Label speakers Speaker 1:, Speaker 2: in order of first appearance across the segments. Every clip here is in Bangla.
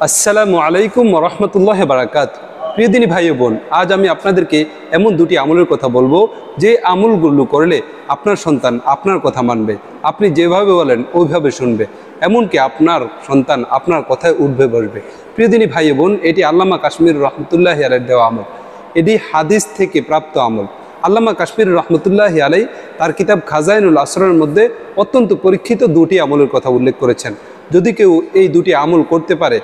Speaker 1: আসসালামু আলাইকুম ওয়া রাহমাতুল্লাহি ওয়া বারাকাতুহু। প্রিয় দিনী ভাই ও বোন, আজ আমি আপনাদেরকে এমন দুটি আমলের কথা বলবো যে আমলগুলো করলে আপনার সন্তান আপনার কথা মানবে, আপনি যেভাবে বলেন ওইভাবে শুনবে, এমনকি আপনার সন্তান আপনার কথায় উঠবে বসবে। প্রিয় দিনী ভাই ও বোন, এটি আল্লামা কাশ্মীর রহমতুল্লাহি আলাইহির দেওয়া আমল। এটি হাদিস থেকে প্রাপ্ত আমল। আল্লামা কাশ্মীর রহমতুল্লাহি আলাইহি তার কিতাব খাজাইনুল আসরারের মধ্যে অত্যন্ত পরীক্ষিত দুটি আমলের কথা উল্লেখ করেছেন। যদি কেউ এই দুটি আমল করতে পারে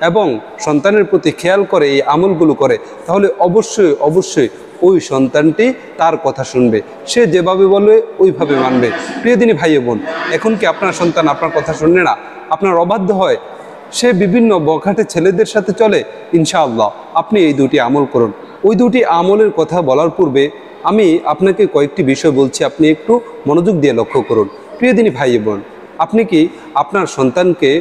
Speaker 1: এবং সন্তানের প্রতি খেয়াল করে এই আমলগুলো করে, তাহলে অবশ্যই অবশ্যই ওই সন্তানটি তার কথা শুনবে, সে যেভাবে বলবে ওইভাবে মানবে। প্রিয় দিনী ভাই বোন, এখন কি আপনার সন্তান আপনার কথা শুনে না, আপনার অবাধ্য হয়, সে বিভিন্ন বখাটে ছেলেদের সাথে চলে, ইনশাআল্লাহ আপনি এই দুটি আমল করুন। ওই দুটি আমলের কথা বলার পূর্বে আমি আপনাকে কয়েকটি বিষয় বলছি, আপনি একটু মনোযোগ দিয়ে লক্ষ্য করুন। প্রিয় দিনী ভাই বোন, আপনি কি আপনার সন্তানকে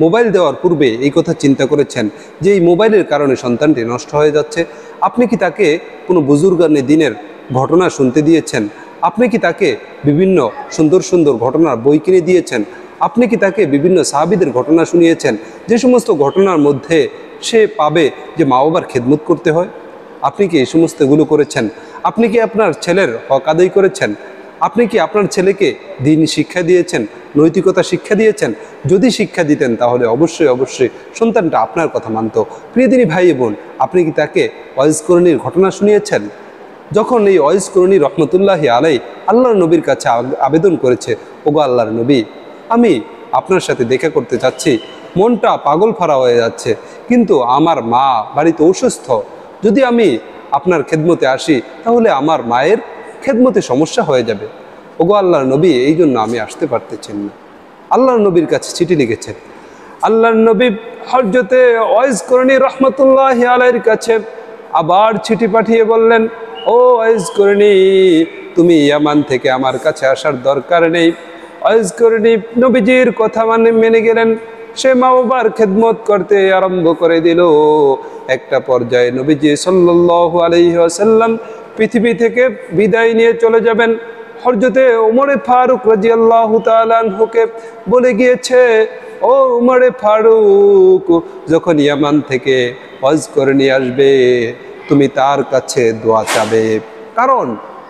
Speaker 1: মোবাইল দেওয়ার পূর্বে এই কথা চিন্তা করেছেন যে এই মোবাইলের কারণে সন্তানটি নষ্ট হয়ে যাচ্ছে? আপনি কি তাকে কোনো বুজুর্গানে দিনের ঘটনা শুনতে দিয়েছেন? আপনি কি তাকে বিভিন্ন সুন্দর সুন্দর ঘটনার বই কিনে দিয়েছেন? আপনি কি তাকে বিভিন্ন সাহাবীদের ঘটনা শুনিয়েছেন, যে সমস্ত ঘটনার মধ্যে সে পাবে যে মা বাবার খেদমত করতে হয়? আপনি কি এই সমস্তগুলো করেছেন? আপনি কি আপনার ছেলের হক আদায় করেছেন? আপনি কি আপনার ছেলেকে দিন শিক্ষা দিয়েছেন, নৈতিকতা শিক্ষা দিয়েছেন? যদি শিক্ষা দিতেন তাহলে অবশ্যই অবশ্যই সন্তানটা আপনার কথা মানত। প্রিয় দিনী ভাই বোন, আপনি কি তাকে ওয়াইজ করণীর ঘটনা শুনিয়েছেন? যখন এই ওয়াইজ করণী রহমতুল্লাহি আলাইহি আল্লাহর নবীর কাছে আবেদন করেছে, ওগো আল্লাহর নবী, আমি আপনার সাথে দেখা করতে চাচ্ছি, মনটা পাগল ফারা হয়ে যাচ্ছে, কিন্তু আমার মা বাড়িতে অসুস্থ, যদি আমি আপনার খেদমতে আসি তাহলে আমার মায়ের খেদমতে সমস্যা হয়ে যাবে। ওগো আল্লাহর নবী, এই জন্য আমি আসতে পারতেছেন না। আল্লাহর নবীর কাছে চিঠি লিখেছেন। আল্লাহর নবী হযরতে ওয়াইজ করণী রহমতুল্লাহি আলাইহির কাছে আবার চিঠি পাঠিয়ে বললেন, ও ওয়াইজ করণী, তুমি ইয়ামান থেকে আমার কাছে আসার দরকার নেই। ওয়াইজ করণী নবীজির কথা মেনে গেলেন। সে মা বাবার খেদমত করতে আরম্ভ করে দিল। একটা পর্যায়ে নবীজি সাল্লাল্লাহু আলাইহি ওয়াসাল্লাম পৃথিবী থেকে বিদায় নিয়ে চলে যাবেন। হযরতে ওমরে ফারুক রাদিয়াল্লাহু তাআলা আনহুকে বলে গিয়েছে, ও ওমরে ফারুক, যখন ইয়ামান থেকে হজ করে নিয়ে আসবে তুমি তার কাছে দোয়া চাবে, কারণ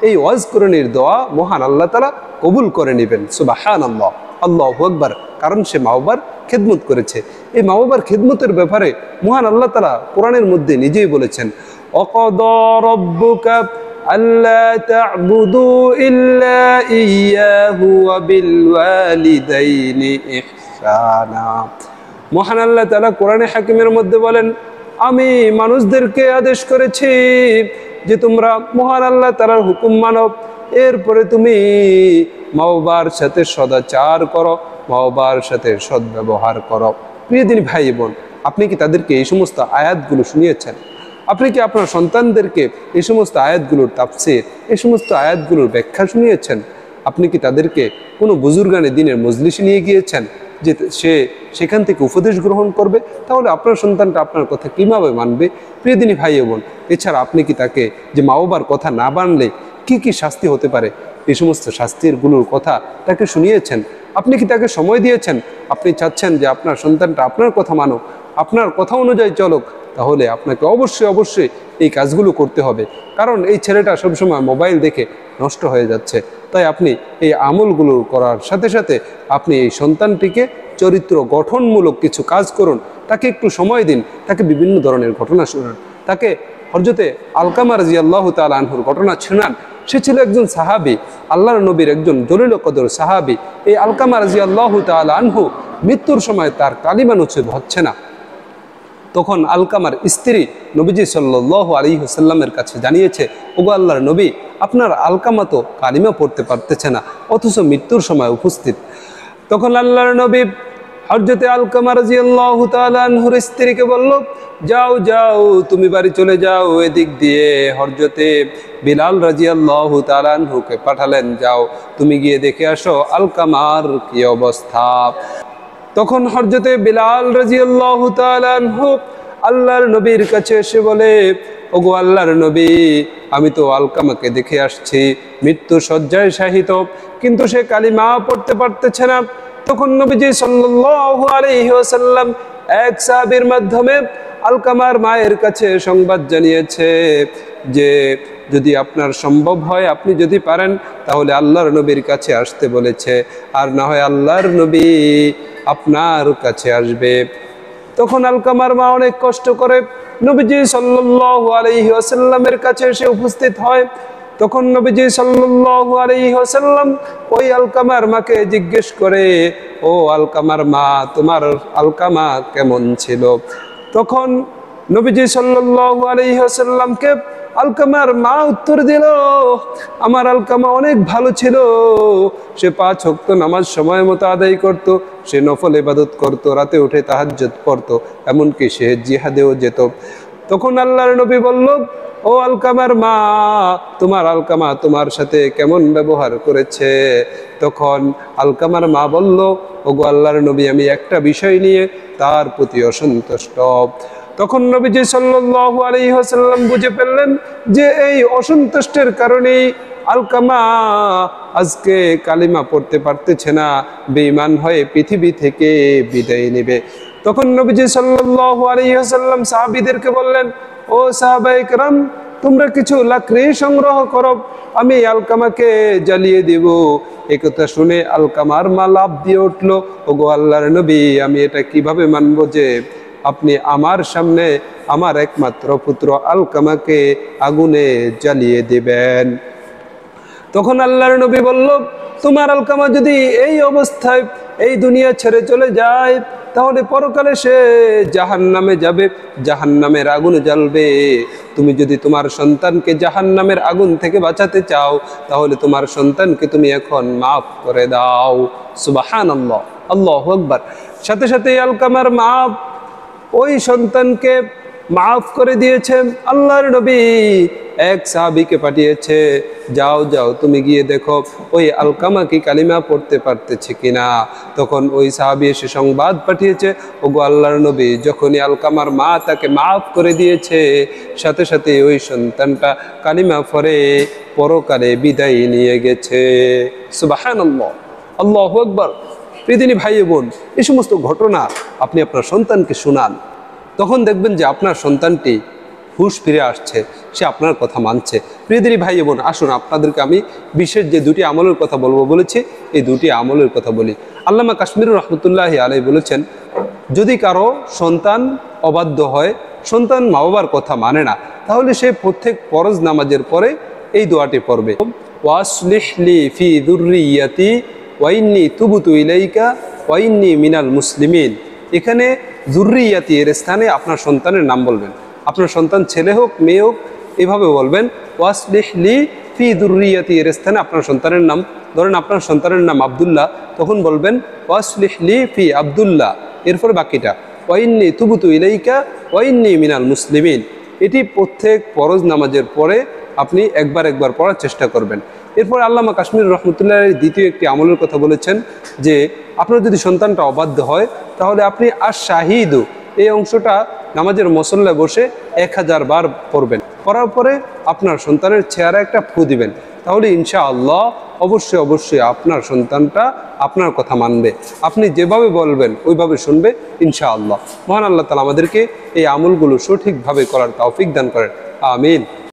Speaker 1: এই হজ করণীর দোয়া মহান আল্লাহ তাআলা কবুল করে নেবেন। সুবহানাল্লাহ, আল্লাহু আকবার। কারণ সে মা বাবার খেদমত করেছে। এই মা বাবার খেদমতের ব্যাপারে মহান আল্লাহ তাআলা কোরআনের মধ্যে নিজেই বলেছেন, ওয়াকাদা রাব্বুকা আল্লা তা'বুদু ইল্লা ইয়্যাহু ওয়া বিল ওয়ালিদাইনি ইহসানা। মহান আল্লাহ তাআলা কোরআনে হাকিমের মধ্যে বলেন, আমি মানুষদেরকে আদেশ করেছি যে তোমরা মহান আল্লাহ তাআলার হুকুম মানো, এরপরে তুমি মা বাবার সাথে সদাচার করো, মা বাবার সাথে সদ্ব্যবহার করো। প্রিয় দিনী ভাই বোন, আপনি কি তাদেরকে এই সমস্ত আয়াতগুলো শুনিয়েছেন? আপনি কি আপনার সন্তানদেরকে এই সমস্ত আয়াতগুলোর তাফসীর, এই সমস্ত আয়াতগুলোর ব্যাখ্যা শুনিয়েছেন? আপনি কি তাদেরকে কোনো বুজুর্গানে দিনের মজলিসে নিয়ে গিয়েছেন যে সে সেখান থেকে উপদেশ গ্রহণ করবে? তাহলে আপনার সন্তানটা আপনার কথা কীভাবে মানবে? প্রিয় দিনী ভাই বোন, এছাড়া আপনি কি তাকে যে মা বাবার কথা না মানলে কি কি শাস্তি হতে পারে, এই সমস্ত শাস্তিরগুলোর কথা তাকে শুনিয়েছেন? আপনি কি তাকে সময় দিয়েছেন? আপনি চাচ্ছেন যে আপনার সন্তানটা আপনার কথা মানো, আপনার কথা অনুযায়ী চলুক, তাহলে আপনাকে অবশ্যই অবশ্যই এই কাজগুলো করতে হবে। কারণ এই ছেলেটা সবসময় মোবাইল দেখে নষ্ট হয়ে যাচ্ছে। তাই আপনি এই আমলগুলো করার সাথে সাথে আপনি এই সন্তানটিকে চরিত্র গঠনমূলক কিছু কাজ করুন, তাকে একটু সময় দিন, তাকে বিভিন্ন ধরনের ঘটনা শোনান, তাকে হযরতে আলকামা রাদিয়াল্লাহু তাআলা আনহুর ঘটনা শোনান। সে ছিল একজন সাহাবী, আল্লাহর নবীর একজন জলিল কদর সাহাবী। এই আলকামা রাদিয়াল্লাহু তাআলা আনহু মৃত্যুর সময় তার কালিমা নসিব হচ্ছে না। তখন আলকামার স্ত্রী নবীজি সাল্লাল্লাহু আলাইহি ওয়াসাল্লামের কাছে জানিয়েছে, ওগো আল্লাহর নবী, আপনার আলকামা তো কালিমা পড়তে পারতেছে না, অথচ মৃত্যুর সময় উপস্থিত। তখন আল্লাহর নবী হযরতে আলকামা রাদিয়াল্লাহু তাআলা আনহুর স্ত্রীকে বলল, যাও যাও, তুমি বাড়ি চলে যাও। এদিক দিয়ে হযরতে বিলাল রাদিয়াল্লাহু তাআলা আনহুকে পাঠালেন, যাও তুমি গিয়ে দেখে আসো আলকামার কি অবস্থা। তখন হযরতে বিলাল রাদিয়াল্লাহু তাআলা আনহু আল্লাহর নবীর কাছে এসে বলে, ওগো আল্লাহর নবী, আমি তো আলকামাকে দেখে আসছি, মৃত্যু শয্যায় শায়িত, কিন্তু সে কালিমা পড়তে পারতেছে না। তখন নবীজি সাল্লাল্লাহু আলাইহি ওয়াসাল্লাম এক সাহাবীর মাধ্যমে আলকামার মায়ের কাছে সংবাদ জানিয়েছে যে যদি আপনার সম্ভব হয়, আপনি যদি পারেন, তাহলে আল্লাহর নবীর কাছে আসতে বলেছে, আর না হয় আল্লাহর নবী আপনার কাছে আসবে। তখন আলকামার মা অনেক কষ্ট করে নবীজি সাল্লাল্লাহু আলাইহি ওয়াসাল্লামের কাছে এসে উপস্থিত হয়। তখন নবীজি সাল্লাল্লাহু আলাইহি ওয়াসাল্লাম ওই আলকামার মাকে জিজ্ঞেস করে, ও আলকামার মা, তোমার আলকামা কেমন ছিল? তখন নবীজি সাল্লাল্লাহু আলাইহি ওয়াসাল্লামকে আলকামার মা উত্তর দিল, আমার আলকামা অনেক ভালো ছিল। সে 5 ওয়াক্ত নামাজ সময় মতো আদায় করত, সে নফল ইবাদত করত, রাতে উঠে তাহাজ্জুদ পড়তো, এমনকি সে জিহাদেও যেত। তখন আল্লাহর নবী বলল, ও আলকামার মা, তোমার আলকামা তোমার সাথে কেমন ব্যবহার করেছে? তখন আলকামার মা বলল, ওগো আল্লাহর নবী, আমি একটা বিষয় নিয়ে তার প্রতি অসন্তুষ্ট। তখন নবীজি সাল্লাল্লাহু আলাইহি ওয়াসাল্লাম বুঝে ফেললেন যে এই অসন্তুষ্টের কারণেই আলকামা আজকে কালিমা পড়তে পারতেছে না, বেঈমান হয়ে পৃথিবী থেকে বিদায় নেবে। তখন নবীজি সাল্লাল্লাহু আলাইহি ওয়াসাল্লাম সাহাবীদেরকে বললেন, ও সাহাবায়ে কেরাম, তোমরা কিছু লাকড়ি সংগ্রহ করো, আমি আলকামাকে জ্বালিয়ে দেব। এই কথা শুনে আলকামার মা লাফ দিয়ে উঠল, ওগো আল্লাহর নবী, আমি এটা কিভাবে মানবো যে আপনি আমার সামনে আমার একমাত্র পুত্র আলকামাকে আগুনে জ্বালিয়ে দিবেন? তখন আল্লাহর নবী বলল, তোমার আলকামা যদি এই অবস্থায় এই দুনিয়া ছেড়ে চলে যায়, তাহলে পরকালে সে জাহান্নামে যাবে, জাহান্নামের আগুনে জ্বলবে। তুমি যদি তোমার সন্তানকে জাহান্নামের আগুন থেকে বাঁচাতে চাও, তাহলে তোমার সন্তানকে তুমি এখন মাফ করে দাও। সুবহানাল্লাহ, আল্লাহু আকবার। সাথে সাথে আলকামার মা ওই সন্তানকে মাফ করে দিয়েছেন। আল্লাহর নবী এক সাহাবীকে পাঠিয়েছে, যাও যাও, তুমি গিয়ে দেখো ওই আলকামা কি কালিমা পড়তে পারতেছে কিনা। তখন ওই সাহাবী এসে সংবাদ পাঠিয়েছে, ওগো আল্লাহর নবী, যখনই আলকামার মা তাকে মাফ করে দিয়েছে, সাথে সাথে ওই সন্তানটা কালিমা পড়ে পরকালে বিদায় নিয়ে গেছে। সুবহানাল্লাহ, আল্লাহু আকবার। প্রিয়দিনী ভাই বোন, এই সমস্ত ঘটনা আপনি আপনার সন্তানকে শোনান, তখন দেখবেন যে আপনার সন্তানটি হুঁশ ফিরে আসছে, সে আপনার কথা মানছে। প্রিয়দিনী ভাই বোন, আসুন আপনাদেরকে আমি বিশেষ যে 2টি আমলের কথা বলবো বলেছি, এই 2টি আমলের কথা বলি। আল্লামা কাশ্মীর রহমতুল্লাহি আলাইহি বলেছেন, যদি কারো সন্তান অবাধ্য হয়, সন্তান মা বাবার কথা মানে না, তাহলে সে প্রত্যেক ফরজ নামাজের পরে এই দোয়াটি পড়বে, ওয়াসলিহ লি ফি যুররিয়াতি ওয়া ইন্নী তুবতু ইলাইকা ওয়া ইন্নী মিনাল মুসলিমিন। এখানে যুররিয়াতি এর স্থানে আপনার সন্তানের নাম বলবেন। আপনার সন্তান ছেলে হোক মেয়ে হোক, এভাবে বলবেন, ওয়াসলিহ লি ফি যুররিয়াতি এর স্থানে আপনার সন্তানের নাম, ধরেন আপনার সন্তানের নাম আব্দুল্লাহ, তখন বলবেন ওয়াসলিহ লি ফি আব্দুল্লাহ, এরপরে বাকিটা ওয়া ইন্নী তুবতু ইলাইকা ওয়া ইন্নী মিনাল মুসলিমিন। এটি প্রত্যেক ফরজ নামাজের পরে আপনি একবার পড়ার চেষ্টা করবেন। এরপর আল্লামা কাশ্মীর রহমতুল্লাহ দ্বিতীয় একটি আমলের কথা বলেছেন যে আপনার যদি সন্তানটা অবাধ্য হয়, তাহলে আপনি আশ-শাহিদু এই অংশটা নামাজের মুসল্লায় বসে 1000 বার পড়বেন। পড়ার পরে আপনার সন্তানের চেহারা একটা ফু দিবেন, তাহলে ইনশাআল্লাহ অবশ্যই আপনার সন্তানটা আপনার কথা মানবে। আপনি যেভাবে বলবেন ওইভাবে শুনবে ইনশাআল্লাহ। মহান আল্লাহ তাআলা আমাদেরকে এই আমলগুলো সঠিকভাবে করার তৌফিক দান করেন। আমিন।